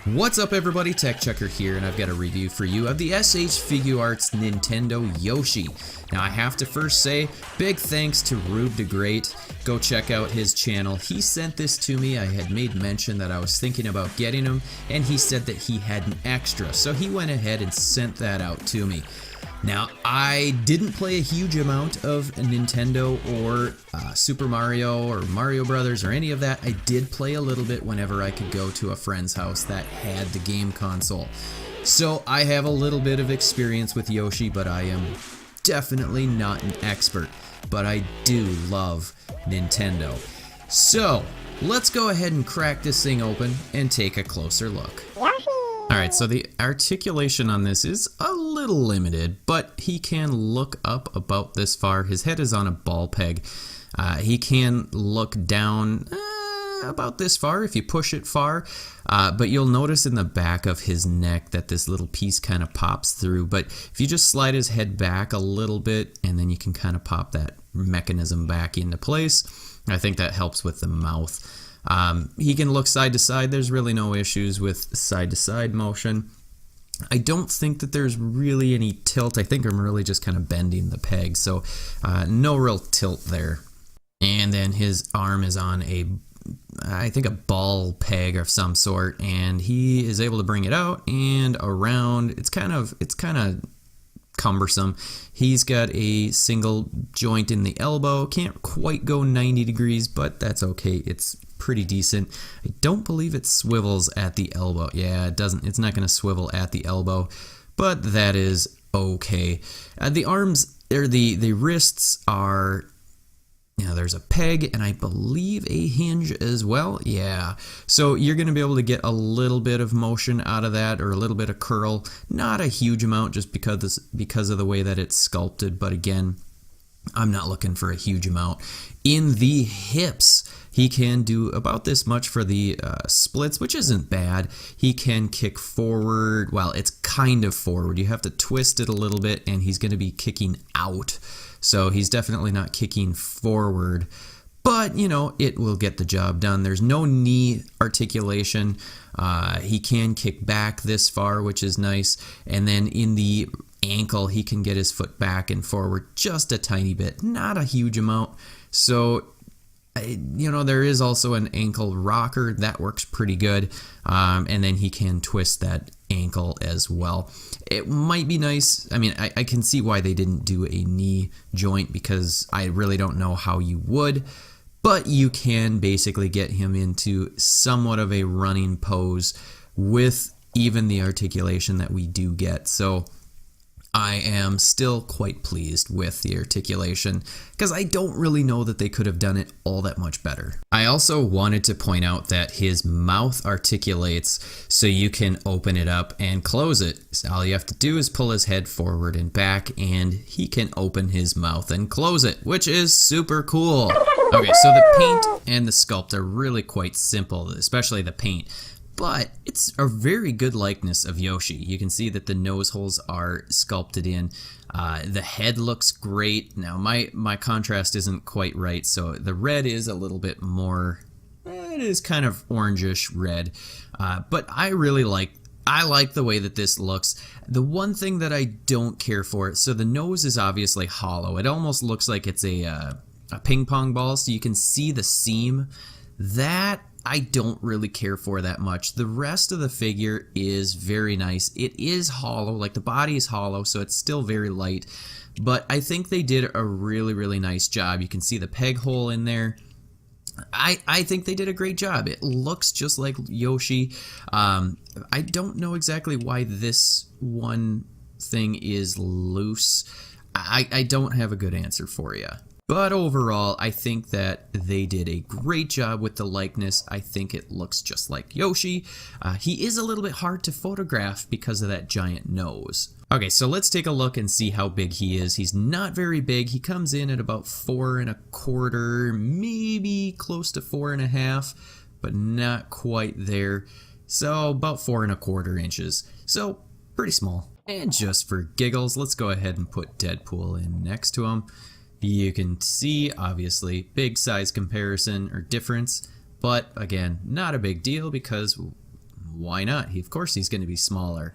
What's up everybody, TechChucker here, and I've got a review for you of the S.H. Figuarts Nintendo Yoshi. Now I have to first say, big thanks to Rube the Great. Go check out his channel. He sent this to me. I had made mention that I was thinking about getting him, and he said that he had an extra, so he went ahead and sent that out to me. Now, I didn't play a huge amount of Nintendo or Super Mario or Mario Brothers or any of that. I did play a little bit whenever I could go to a friend's house that had the game console. So I have a little bit of experience with Yoshi, but I am definitely not an expert. But I do love Nintendo. So, let's go ahead and crack this thing open and take a closer look. Alright, so the articulation on this is a little limited, but he can look up about this far. His head is on a ball peg. He can look down about this far if you push it far, but you'll notice in the back of his neck that this little piece kind of pops through. But if you just slide his head back a little bit, and then you can kind of pop that mechanism back into place, I think that helps with the mouth. He can look side to side. There's really no issues with side to side motion. I don't think that there's really any tilt. I think I'm really just kind of bending the peg, so no real tilt there. And then his arm is on I think a ball peg of some sort, and he is able to bring it out and around. It's kind of cumbersome. He's got a single joint in the elbow. Can't quite go 90 degrees, but that's okay. It's pretty decent. I don't believe it swivels at the elbow. Yeah, it doesn't. It's not going to swivel at the elbow, but that is okay. The arms, the wrists are, there's a peg and I believe a hinge as well. Yeah, so you're going to be able to get a little bit of motion out of that, or a little bit of curl. Not a huge amount, just because of the way that it's sculpted. But again, I'm not looking for a huge amount. In the hips, he can do about this much for the splits, which isn't bad. He can kick forward. Well, it's kind of forward. You have to twist it a little bit, and he's going to be kicking out. So he's definitely not kicking forward. But, it will get the job done. There's no knee articulation. He can kick back this far, which is nice. And then in the ankle, he can get his foot back and forward just a tiny bit. Not a huge amount. So, there is also an ankle rocker that works pretty good, and then he can twist that ankle as well. It might be nice. I mean, I can see why they didn't do a knee joint, because I really don't know how you would, but you can basically get him into somewhat of a running pose with even the articulation that we do get. So I am still quite pleased with the articulation, because I don't really know that they could have done it all that much better. I also wanted to point out that his mouth articulates, so you can open it up and close it. So all you have to do is pull his head forward and back, and he can open his mouth and close it, which is super cool. Okay, so the paint and the sculpt are really quite simple, especially the paint. But it's a very good likeness of Yoshi. You can see that the nose holes are sculpted in. The head looks great. Now my contrast isn't quite right, so the red is a little bit more, it is kind of orangish red. But I like the way that this looks. The one thing that I don't care for, so the nose is obviously hollow. It almost looks like it's a ping pong ball, so you can see the seam. That I don't really care for that much. The rest of the figure is very nice. It is hollow, like the body is hollow, so it's still very light. But I think they did a really, really nice job. You can see the peg hole in there. I think they did a great job. It looks just like Yoshi. I don't know exactly why this one thing is loose. I don't have a good answer for you. But overall, I think that they did a great job with the likeness. I think it looks just like Yoshi. He is a little bit hard to photograph because of that giant nose. Okay, so let's take a look and see how big he is. He's not very big. He comes in at about 4¼ maybe close to 4½, but not quite there. So about 4¼ inches. So pretty small. And just for giggles, let's go ahead and put Deadpool in next to him. You can see, obviously, big size comparison or difference, but again, not a big deal because Why not? Of course he's going to be smaller.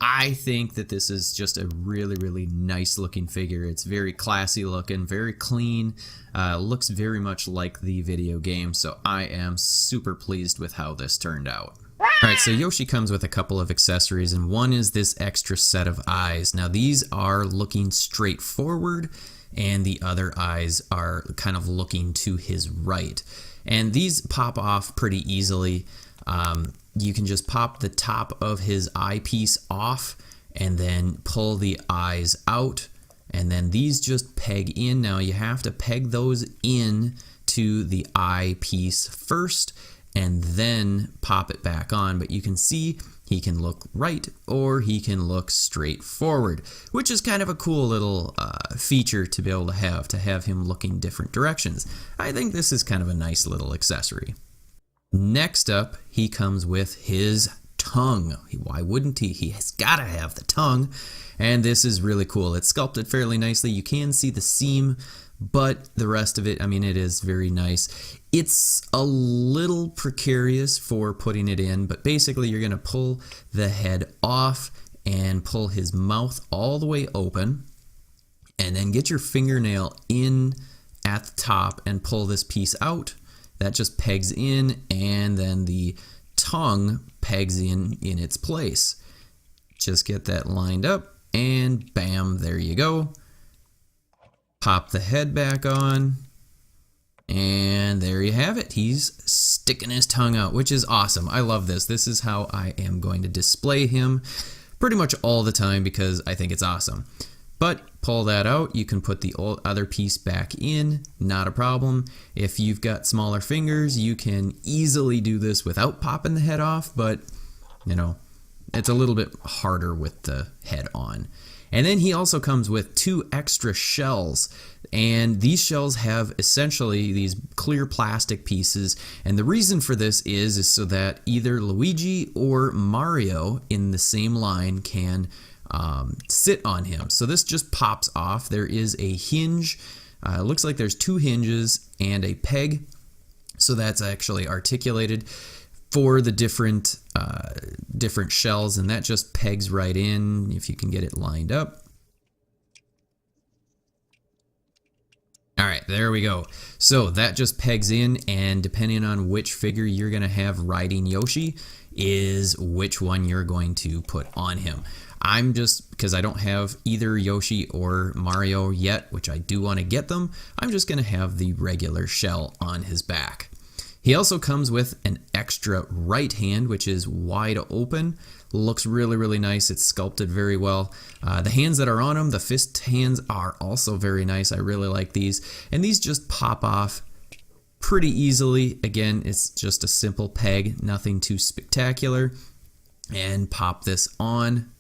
I think that this is just a really, really nice looking figure. It's very classy looking, very clean, looks very much like the video game, so I am super pleased with how this turned out. Alright, so Yoshi comes with a couple of accessories, and one is this extra set of eyes. Now these are looking straight forward, and the other eyes are kind of looking to his right. And these pop off pretty easily. You can just pop the top of his eyepiece off and then pull the eyes out, and then these just peg in. Now you have to peg those in to the eyepiece first and then pop it back on, but you can see he can look right or he can look straight forward, which is kind of a cool little feature to be able to have him looking different directions. I think this is kind of a nice little accessory. Next up, he comes with his tongue. Why wouldn't he? He has got to have the tongue, and this is really cool. It's sculpted fairly nicely. You can see the seam, but the rest of it, I mean, it is very nice. It's a little precarious for putting it in, but basically you're going to pull the head off and pull his mouth all the way open, and then get your fingernail in at the top and pull this piece out. That just pegs in, and then the tongue pegs in its place. Just get that lined up, and bam, there you go. Pop the head back on, and there you have it. He's sticking his tongue out, which is awesome. I love this. This is how I am going to display him pretty much all the time because I think it's awesome. But pull that out, you can put the other piece back in, not a problem. If you've got smaller fingers, you can easily do this without popping the head off, but you know, it's a little bit harder with the head on. And then he also comes with 2 extra shells, and these shells have essentially these clear plastic pieces, and the reason for this is so that either Luigi or Mario in the same line can sit on him. So this just pops off. There is a hinge. It looks like there's 2 hinges and a peg. So that's actually articulated for the different shells, and that just pegs right in if you can get it lined up. All right, there we go. So that just pegs in, and depending on which figure you're going to have riding Yoshi is which one you're going to put on him. I'm just, because I don't have either Yoshi or Mario yet, which I do want to get them, I'm just going to have the regular shell on his back. He also comes with an extra right hand, which is wide open. Looks really, really nice. It's sculpted very well. The hands that are on him, the fist hands, are also very nice. I really like these. And these just pop off pretty easily. Again, it's just a simple peg, nothing too spectacular. And pop this on.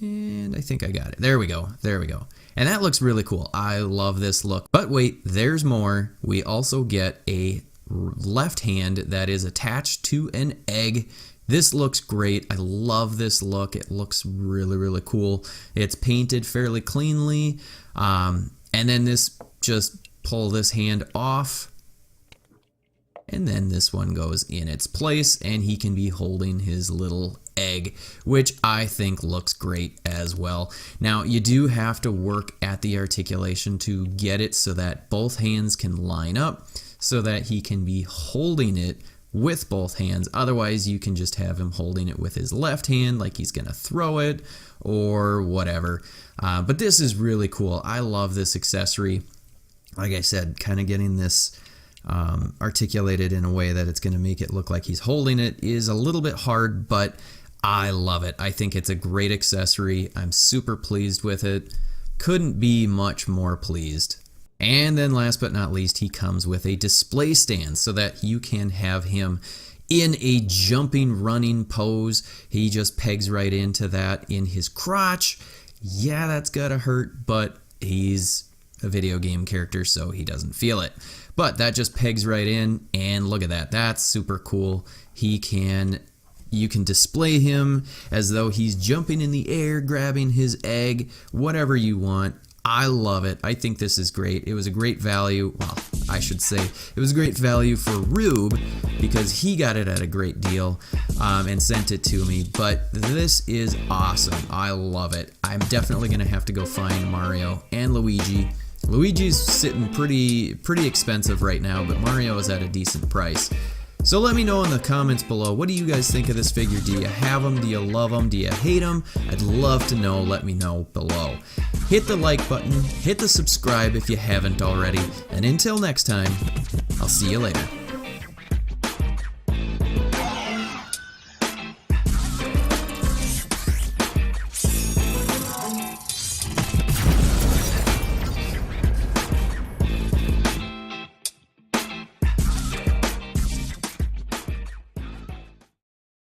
And I think I got it. There we go. There we go. And that looks really cool. I love this look. But wait, there's more. We also get a left hand that is attached to an egg. This looks great. I love this look. It looks really, really cool. It's painted fairly cleanly. And then this, just pull this hand off. And then this one goes in its place, and he can be holding his little egg, which I think looks great as well. Now, you do have to work at the articulation to get it so that both hands can line up so that he can be holding it with both hands. Otherwise, you can just have him holding it with his left hand like he's gonna throw it or whatever. But this is really cool. I love this accessory. Like I said, kind of getting this articulated in a way that it's going to make it look like he's holding it is a little bit hard, but I love it. I think it's a great accessory. I'm super pleased with it. Couldn't be much more pleased. And then last but not least, he comes with a display stand so that you can have him in a jumping, running pose. He just pegs right into that in his crotch. Yeah, that's gotta hurt, but he's a video game character, so he doesn't feel it. But that just pegs right in, and look at that. That's super cool. You can display him as though he's jumping in the air, grabbing his egg, whatever you want. I love it. I think this is great. It was a great value. Well, I should say it was a great value for Rube because he got it at a great deal and sent it to me. But this is awesome. I love it. I'm definitely going to have to go find Mario and Luigi. Luigi's sitting pretty expensive right now, but Mario is at a decent price. So let me know in the comments below, what do you guys think of this figure? Do you have them? Do you love them? Do you hate them? I'd love to know. Let me know below. Hit the like button, hit the subscribe if you haven't already, and until next time, I'll see you later.